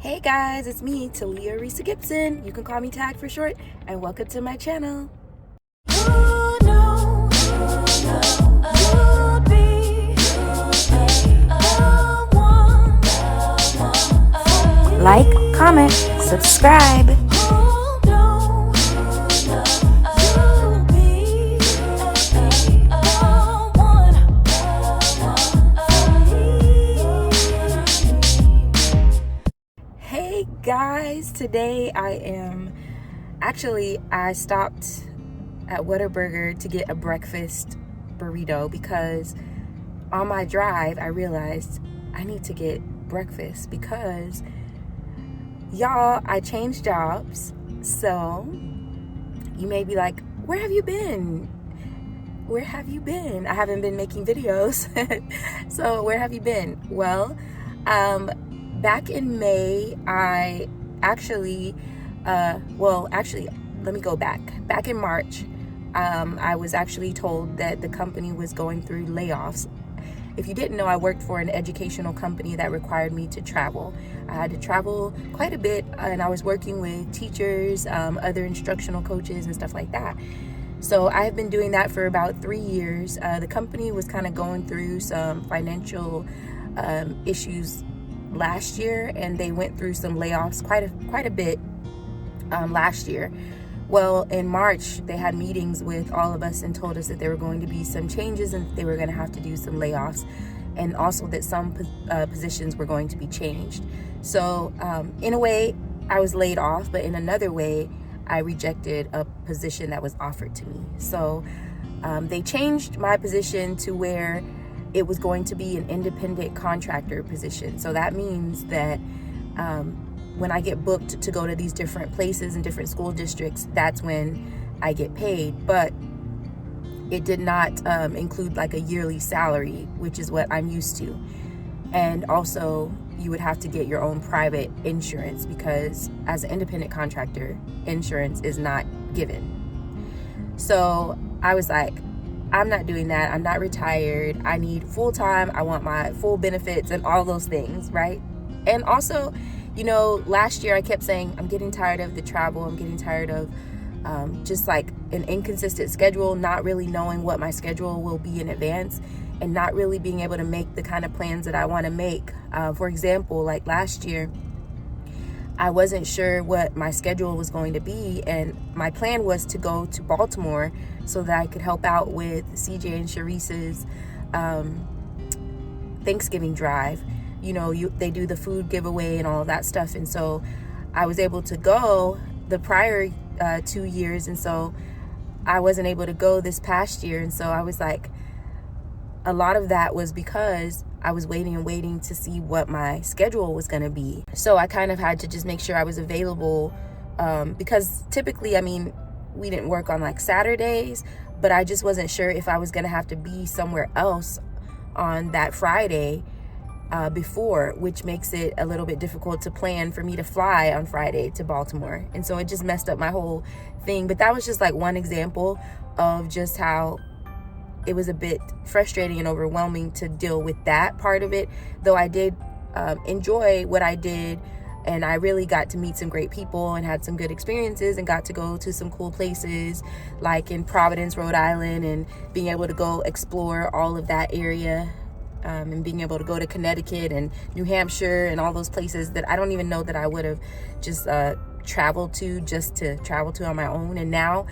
Hey guys, it's me, Talia Risa Gibson. You can call me Tag for short, and welcome to my channel. Like, comment, subscribe. Hey guys, today I stopped at Whataburger to get a breakfast burrito because on my drive I realized I need to get breakfast because y'all, I changed jobs. So you may be like, where have you been? Where have you been? I haven't been making videos. So where have you been? Well, back in May, let me go back. Back in March, I was actually told that the company was going through layoffs. If you didn't know, I worked for an educational company that required me to travel. I had to travel quite a bit, and I was working with teachers, other instructional coaches, and stuff like that. So I have been doing that for about 3 years. The company was kind of going through some financial issues last year, and they went through some layoffs quite a bit last year. Well, in March, they had meetings with all of us and told us that there were going to be some changes and they were going to have to do some layoffs, and also that some positions were going to be changed. So in a way, I was laid off, but in another way, I rejected a position that was offered to me. So they changed my position to where it was going to be an independent contractor position. So that means that when I get booked to go to these different places and different school districts, that's when I get paid. But it did not include like a yearly salary, which is what I'm used to. And also, you would have to get your own private insurance because as an independent contractor, insurance is not given. So I was like, I'm not doing that. I'm not retired. I need full-time. I want my full benefits and all those things, right? And also, you know, last year I kept saying, I'm getting tired of the travel. I'm getting tired of just like an inconsistent schedule, not really knowing what my schedule will be in advance, and not really being able to make the kind of plans that I want to make. For example, like last year, I wasn't sure what my schedule was going to be, and my plan was to go to Baltimore so that I could help out with CJ and Sharice's Thanksgiving drive. You know, they do the food giveaway and all of that stuff, and so I was able to go the prior 2 years, and so I wasn't able to go this past year. And so I was like, a lot of that was because I was waiting to see what my schedule was going to be. So I kind of had to just make sure I was available because typically, I mean, we didn't work on like Saturdays, but I just wasn't sure if I was going to have to be somewhere else on that Friday before, which makes it a little bit difficult to plan for me to fly on Friday to Baltimore. And so it just messed up my whole thing. But that was just like one example of just how it was a bit frustrating and overwhelming to deal with that part of it, though I did enjoy what I did, and I really got to meet some great people and had some good experiences and got to go to some cool places like in Providence, Rhode Island, and being able to go explore all of that area, and being able to go to Connecticut and New Hampshire and all those places that I don't even know that I would have just traveled to on my own. And now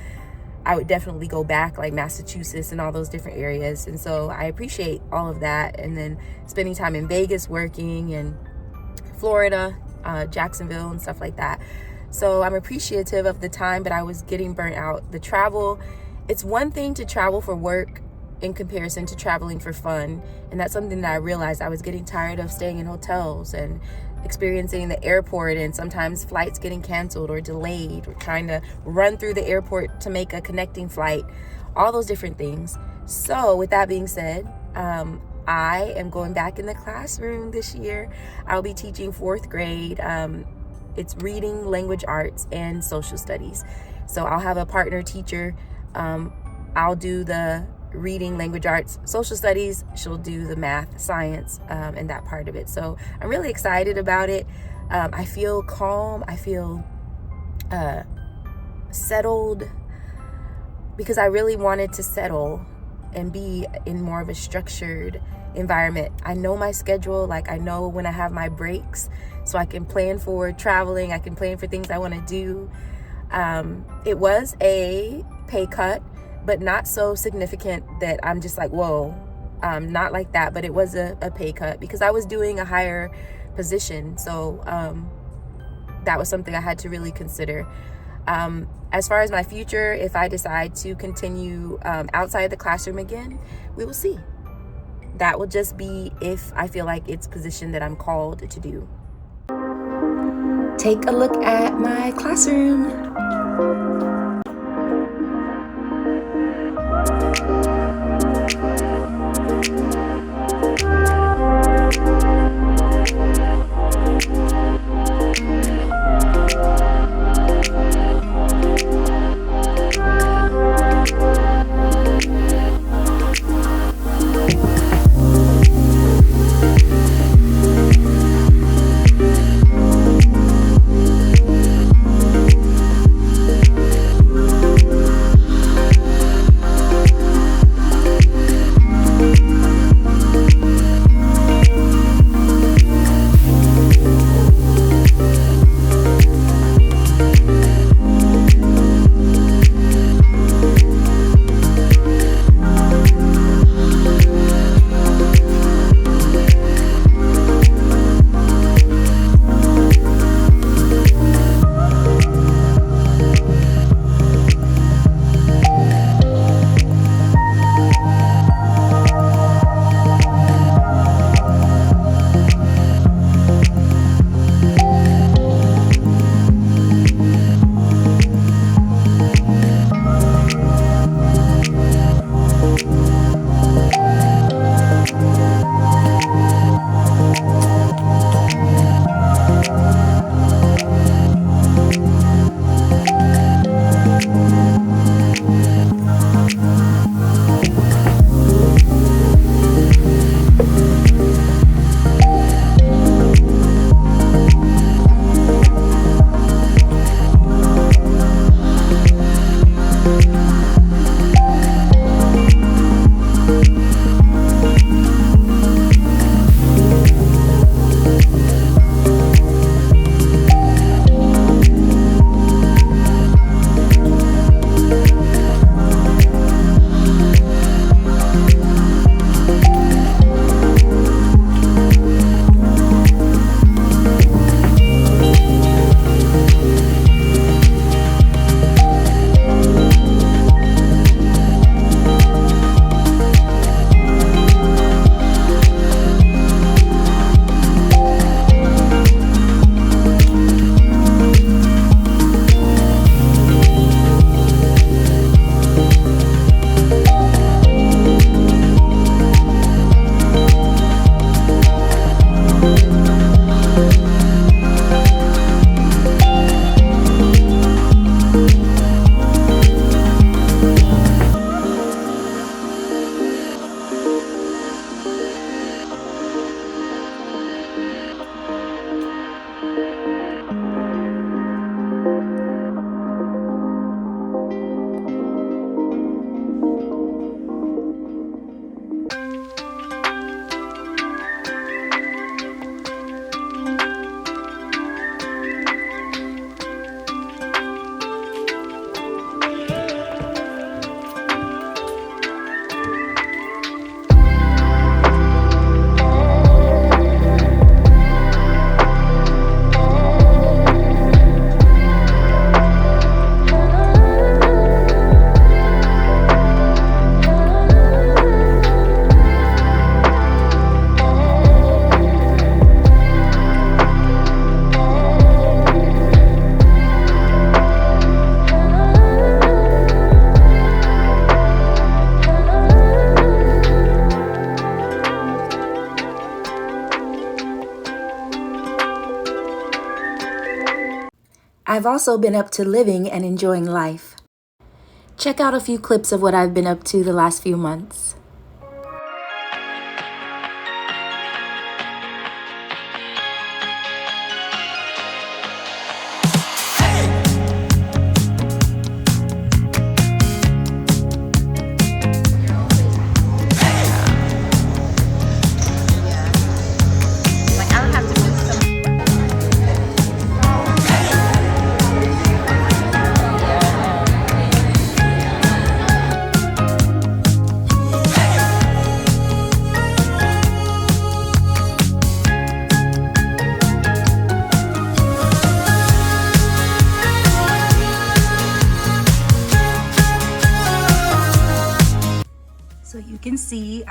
I would definitely go back, like Massachusetts and all those different areas. And so I appreciate all of that. And then spending time in Vegas working, and Florida, Jacksonville and stuff like that. So I'm appreciative of the time, but I was getting burnt out. The travel, it's one thing to travel for work in comparison to traveling for fun. And that's something that I realized. I was getting tired of staying in hotels and experiencing the airport, and sometimes flights getting canceled or delayed, or trying to run through the airport to make a connecting flight, all those different things. So with that being said, I am going back in the classroom this year. I'll be teaching 4th grade. It's reading, language arts, and social studies. So I'll have a partner teacher. I'll do the reading, language arts, social studies. She'll do the math, science, and that part of it. So I'm really excited about it. I feel calm. I feel settled, because I really wanted to settle and be in more of a structured environment. I know my schedule. Like, I know when I have my breaks, so I can plan for traveling. I can plan for things I want to do. It was a pay cut, but not so significant that I'm just like, whoa, not like that. But it was a pay cut because I was doing a higher position. So that was something I had to really consider. As far as my future, if I decide to continue outside the classroom again, we will see. That will just be if I feel like it's a position that I'm called to do. Take a look at my classroom. I've also been up to living and enjoying life. Check out a few clips of what I've been up to the last few months.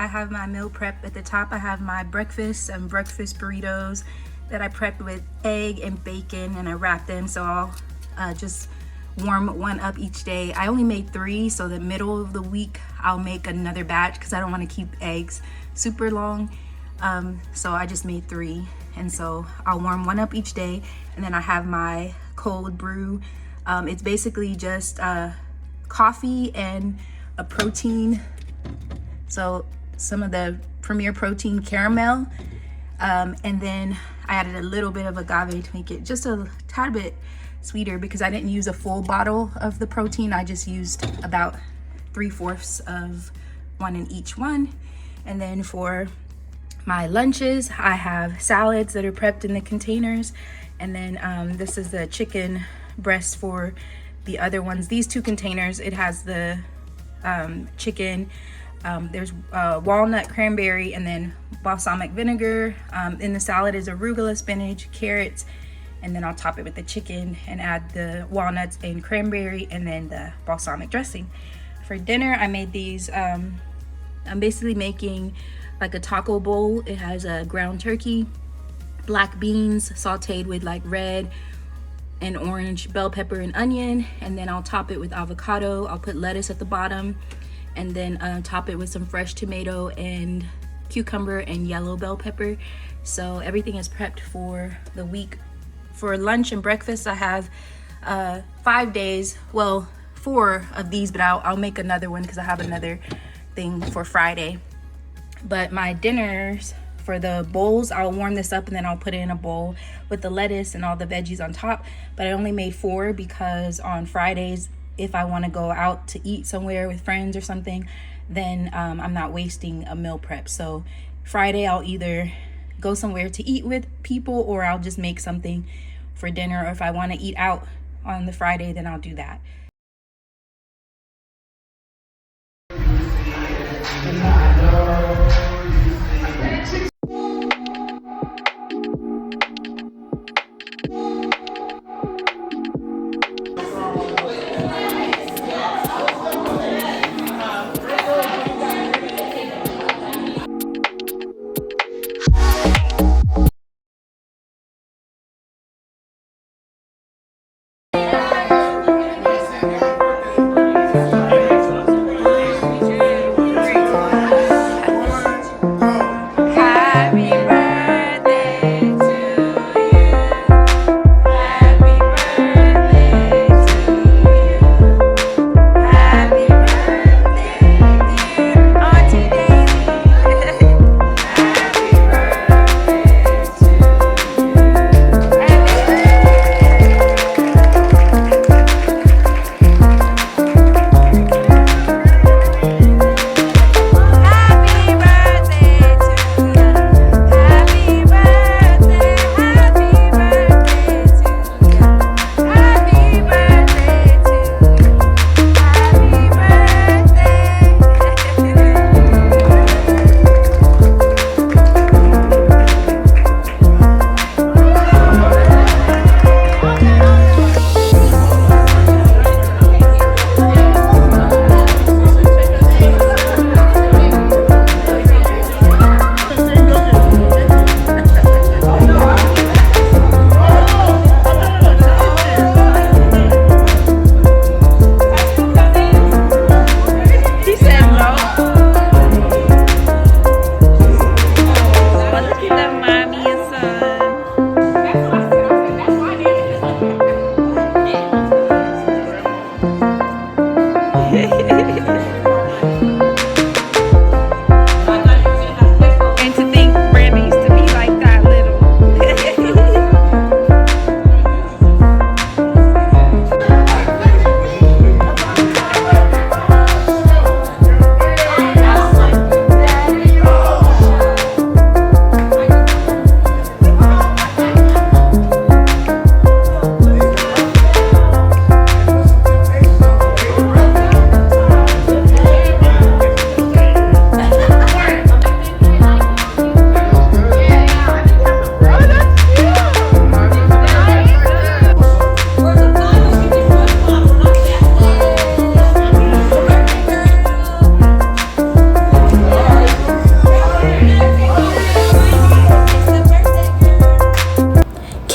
I have my meal prep. At the top I have my breakfast and breakfast burritos that I prepped with egg and bacon, and I wrap them, so I'll just warm one up each day. I only made 3, so the middle of the week I'll make another batch because I don't want to keep eggs super long. So I just made 3, and so I'll warm one up each day. And then I have my cold brew. It's basically just coffee and a protein, so some of the Premier Protein caramel, and then I added a little bit of agave to make it just a tad bit sweeter, because I didn't use a full bottle of the protein. I just used about 3/4 of one in each one. And then for my lunches, I have salads that are prepped in the containers, and then this is the chicken breast for the other ones. These 2 containers, it has the chicken, there's walnut, cranberry, and then balsamic vinegar. In the salad is arugula, spinach, carrots, and then I'll top it with the chicken and add the walnuts and cranberry, and then the balsamic dressing. For dinner, I made these, I'm basically making like a taco bowl. It has a ground turkey, black beans sauteed with like red and orange bell pepper and onion, and then I'll top it with avocado. I'll put lettuce at the bottom, and then top it with some fresh tomato and cucumber and yellow bell pepper. So everything is prepped for the week. For lunch and breakfast, I have 5 days, well, 4 of these, but I'll make another one because I have another thing for Friday. But my dinners, for the bowls, I'll warm this up and then I'll put it in a bowl with the lettuce and all the veggies on top. But I only made 4 because on Fridays, if I want to go out to eat somewhere with friends or something, then I'm not wasting a meal prep. So Friday, I'll either go somewhere to eat with people, or I'll just make something for dinner. Or if I want to eat out on the Friday, then I'll do that.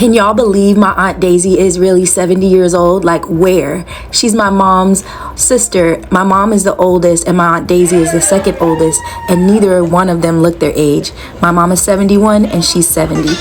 Can y'all believe my Aunt Daisy is really 70 years old? Like, where? She's my mom's sister. My mom is the oldest and my Aunt Daisy is the second oldest, and neither one of them look their age. My mom is 71 and she's 70.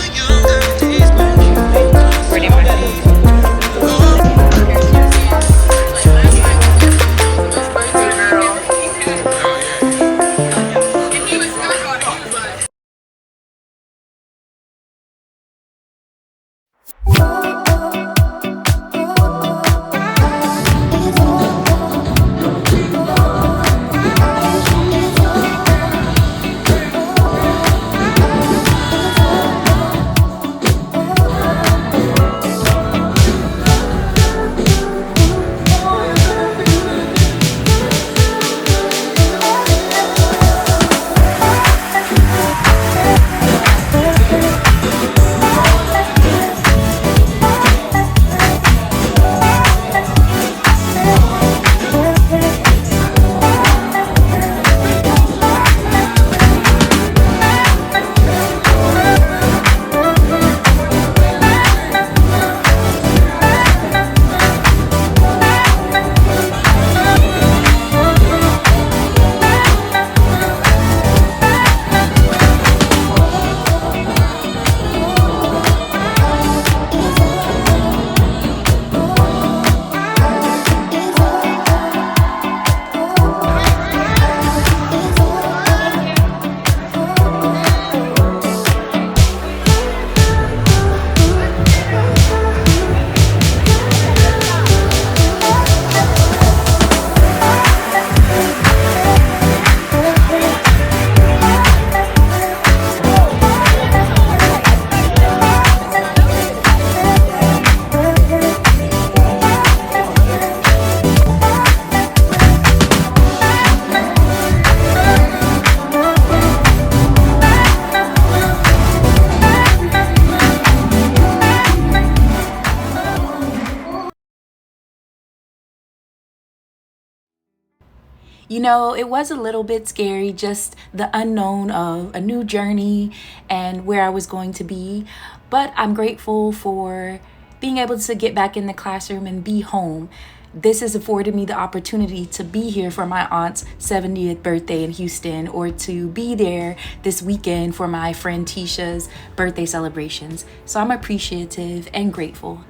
You know, it was a little bit scary, just the unknown of a new journey and where I was going to be. But I'm grateful for being able to get back in the classroom and be home. This has afforded me the opportunity to be here for my aunt's 70th birthday in Houston, or to be there this weekend for my friend Tisha's birthday celebrations. So I'm appreciative and grateful.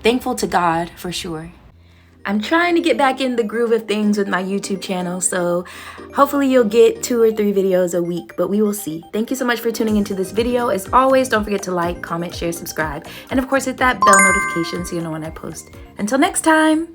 Thankful to God for sure. I'm trying to get back in the groove of things with my YouTube channel, so hopefully you'll get 2 or 3 videos a week, but we will see. Thank you so much for tuning into this video. As always, don't forget to like, comment, share, subscribe, and of course hit that bell notification so you know when I post. Until next time!